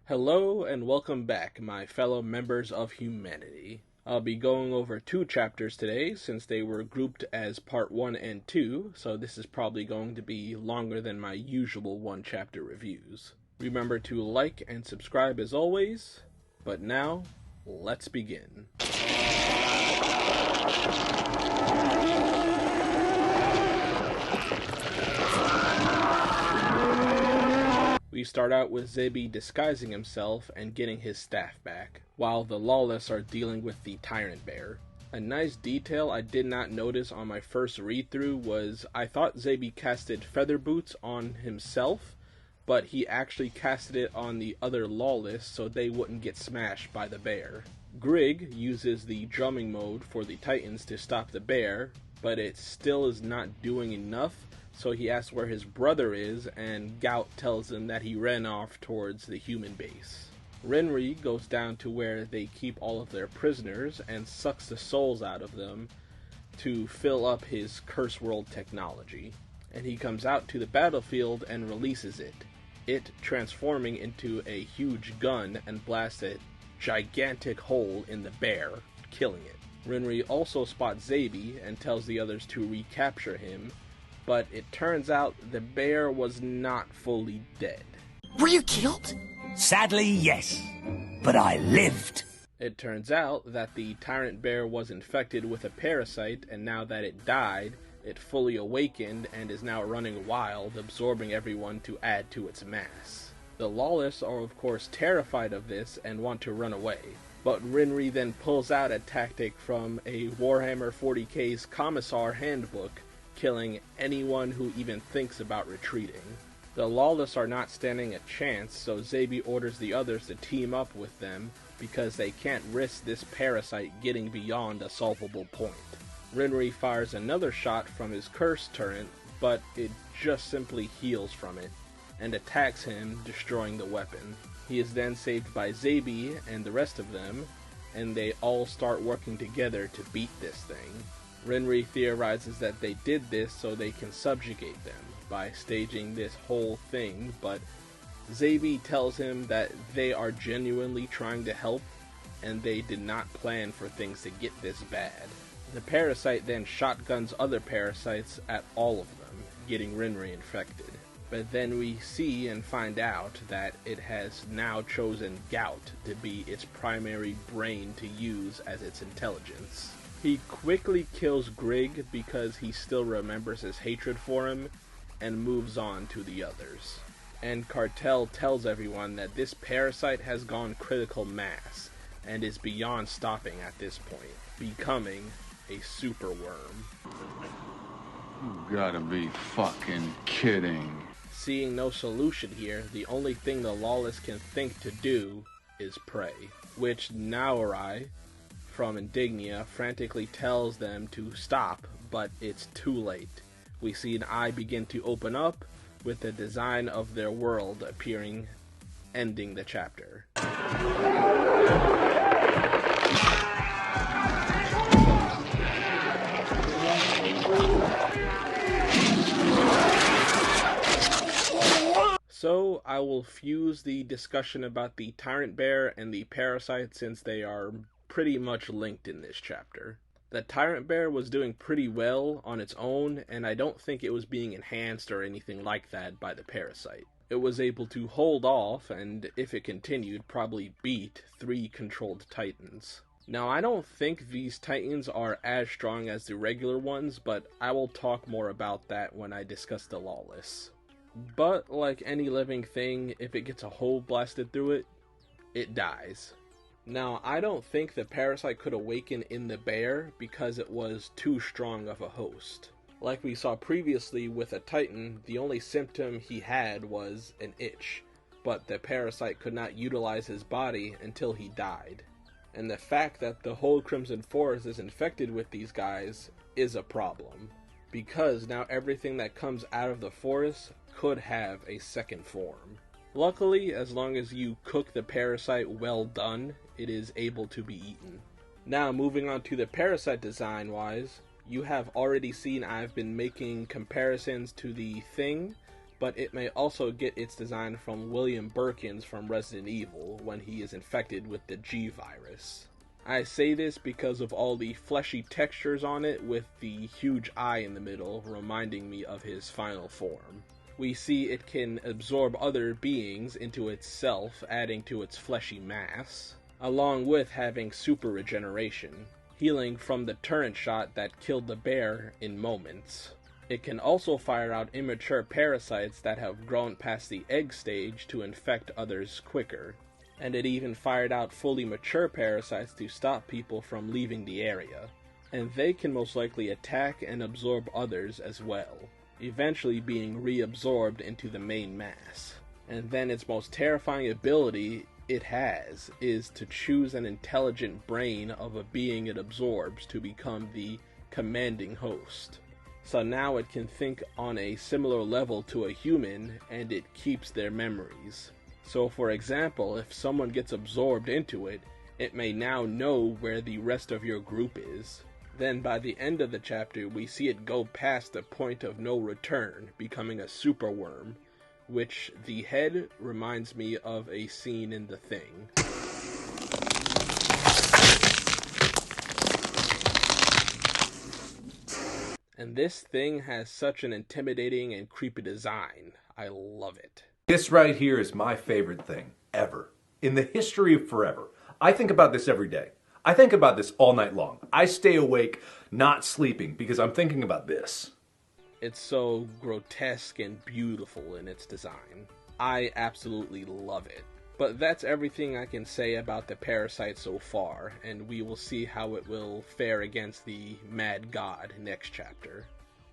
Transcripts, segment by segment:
Hello and welcome back, my fellow members of humanity. I'll be going over 2 chapters today since they were grouped as part 1 and 2, so this is probably going to be longer than my usual 1-chapter reviews. Remember to like and subscribe as always, but now, let's begin. We start out with Zebi disguising himself and getting his staff back, while the Lawless are dealing with the Tyrant Bear. A nice detail I did not notice on my first read-through was I thought Zebi casted Feather Boots on himself, but he actually casted it on the other Lawless so they wouldn't get smashed by the bear. Grig uses the drumming mode for the Titans to stop the bear, but it still is not doing enough. So he asks where his brother is, and Gout tells him that he ran off towards the human base. Renri goes down to where they keep all of their prisoners and sucks the souls out of them to fill up his Curse World technology. And he comes out to the battlefield and releases it transforming into a huge gun and blasts a gigantic hole in the bear, killing it. Renri also spots Zebi and tells the others to recapture him, but it turns out the bear was not fully dead. Were you killed? Sadly, yes. But I lived. It turns out that the Tyrant Bear was infected with a parasite, and now that it died, it fully awakened and is now running wild, absorbing everyone to add to its mass. The Lawless are of course terrified of this and want to run away, but Renri then pulls out a tactic from a Warhammer 40k's Commissar handbook, killing anyone who even thinks about retreating. The Lawless are not standing a chance, so Zebi orders the others to team up with them because they can't risk this parasite getting beyond a solvable point. Renri fires another shot from his curse turret, but it just simply heals from it and attacks him, destroying the weapon. He is then saved by Zebi and the rest of them, and they all start working together to beat this thing. Renri theorizes that they did this so they can subjugate them by staging this whole thing, but Zebi tells him that they are genuinely trying to help and they did not plan for things to get this bad. The parasite then shotguns other parasites at all of them, getting Renri infected. But then we see and find out that it has now chosen Gout to be its primary brain to use as its intelligence. He quickly kills Grig because he still remembers his hatred for him and moves on to the others. And Cartel tells everyone that this parasite has gone critical mass and is beyond stopping at this point, becoming a super worm. You gotta be fucking kidding. Seeing no solution here, the only thing the Lawless can think to do is pray, which Naorai from Indignia frantically tells them to stop, but it's too late. We see an eye begin to open up, with the design of their world appearing, ending the chapter. So I will fuse the discussion about the Tyrant Bear and the Parasite since they are pretty much linked in this chapter. The Tyrant Bear was doing pretty well on its own, and I don't think it was being enhanced or anything like that by the Parasite. It was able to hold off, and if it continued, probably beat 3 controlled Titans. Now, I don't think these Titans are as strong as the regular ones, but I will talk more about that when I discuss the Lawless. But, like any living thing, if it gets a hole blasted through it, it dies. Now, I don't think the parasite could awaken in the bear because it was too strong of a host. Like we saw previously with a Titan, the only symptom he had was an itch, but the parasite could not utilize his body until he died. And the fact that the whole Crimson Forest is infected with these guys is a problem, because now everything that comes out of the forest could have a second form. Luckily, as long as you cook the parasite well done, it is able to be eaten. Now, moving on to the parasite design-wise, you have already seen I've been making comparisons to the Thing but it may also get its design from William Birkins from Resident Evil when he is infected with the G virus. I say this because of all the fleshy textures on it with the huge eye in the middle reminding me of his final form. We see it can absorb other beings into itself, adding to its fleshy mass, along with having super regeneration, healing from the turret shot that killed the bear in moments. It can also fire out immature parasites that have grown past the egg stage to infect others quicker. And it even fired out fully mature parasites to stop people from leaving the area. And they can most likely attack and absorb others as well, eventually being reabsorbed into the main mass. And then its most terrifying ability it has is to choose an intelligent brain of a being it absorbs to become the commanding host. So now it can think on a similar level to a human, and it keeps their memories. So for example, if someone gets absorbed into it, it may now know where the rest of your group is. Then by the end of the chapter, we see it go past the point of no return, becoming a superworm, which the head reminds me of a scene in The Thing. And this thing has such an intimidating and creepy design. I love it. This right here is my favorite thing ever. In the history of forever. I think about this every day. I think about this all night long. I stay awake, not sleeping, because I'm thinking about this. It's so grotesque and beautiful in its design. I absolutely love it. But that's everything I can say about the Parasite so far, and we will see how it will fare against the Mad God next chapter.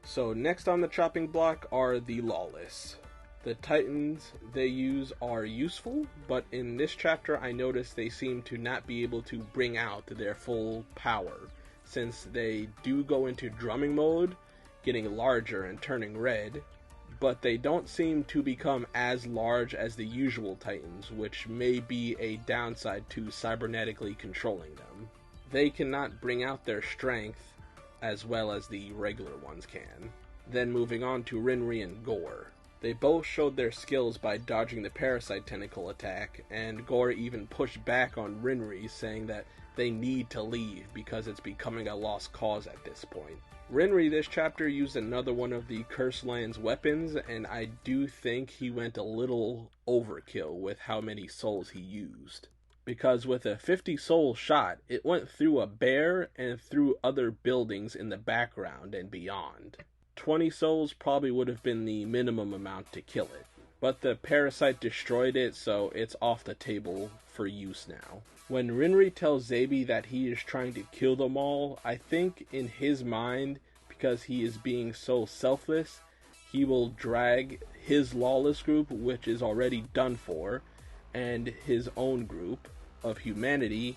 So next on the chopping block are the Lawless. The Titans they use are useful, but in this chapter I noticed they seem to not be able to bring out their full power, since they do go into drumming mode, getting larger and turning red, but they don't seem to become as large as the usual Titans, which may be a downside to cybernetically controlling them. They cannot bring out their strength as well as the regular ones can. Then moving on to Rinri and Gore. They both showed their skills by dodging the Parasite tentacle attack, and Gore even pushed back on Rinri, saying that they need to leave because it's becoming a lost cause at this point. Rinri this chapter used another one of the Cursed Land's weapons, and I do think he went a little overkill with how many souls he used. Because with a 50 soul shot, it went through a bear and through other buildings in the background and beyond. 20 souls probably would have been the minimum amount to kill it. But the Parasite destroyed it, so it's off the table for use now. When Rinri tells Zabi that he is trying to kill them all, I think in his mind, because he is being so selfless, he will drag his Lawless group, which is already done for, and his own group of humanity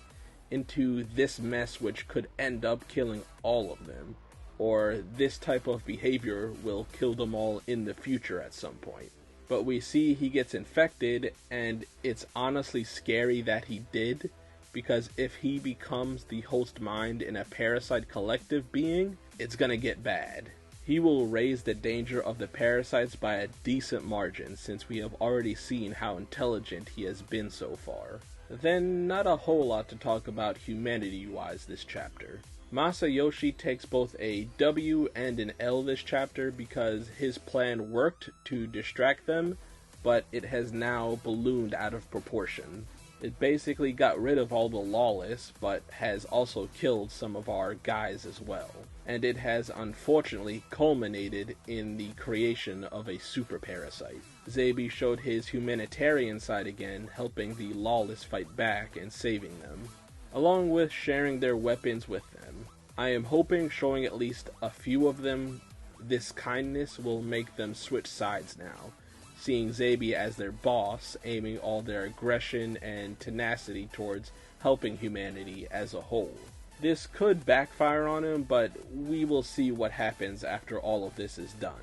into this mess, which could end up killing all of them. Or this type of behavior will kill them all in the future at some point. But we see he gets infected, and it's honestly scary that he did, because if he becomes the host mind in a Parasite collective being, it's gonna get bad. He will raise the danger of the Parasites by a decent margin, since we have already seen how intelligent he has been so far. Then, not a whole lot to talk about humanity-wise this chapter. Masayoshi takes both a W and an L this chapter because his plan worked to distract them, but it has now ballooned out of proportion. It basically got rid of all the Lawless, but has also killed some of our guys as well. And it has unfortunately culminated in the creation of a super parasite. Zabi showed his humanitarian side again, helping the Lawless fight back and saving them, along with sharing their weapons with them. I am hoping showing at least a few of them this kindness will make them switch sides now, seeing Zabi as their boss, aiming all their aggression and tenacity towards helping humanity as a whole. This could backfire on him, but we will see what happens after all of this is done.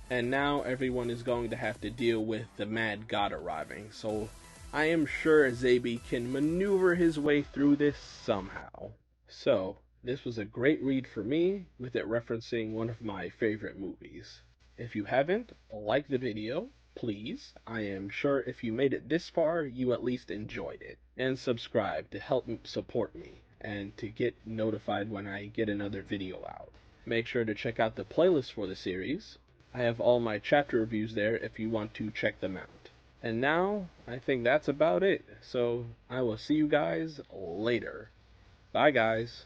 And now everyone is going to have to deal with the Mad God arriving, so I am sure Zabi can maneuver his way through this somehow. So, this was a great read for me, with it referencing one of my favorite movies. If you haven't, like the video, please. I am sure if you made it this far, you at least enjoyed it. And subscribe to help support me and to get notified when I get another video out. Make sure to check out the playlist for the series. I have all my chapter reviews there if you want to check them out. And now, I think that's about it. So, I will see you guys later. Bye, guys.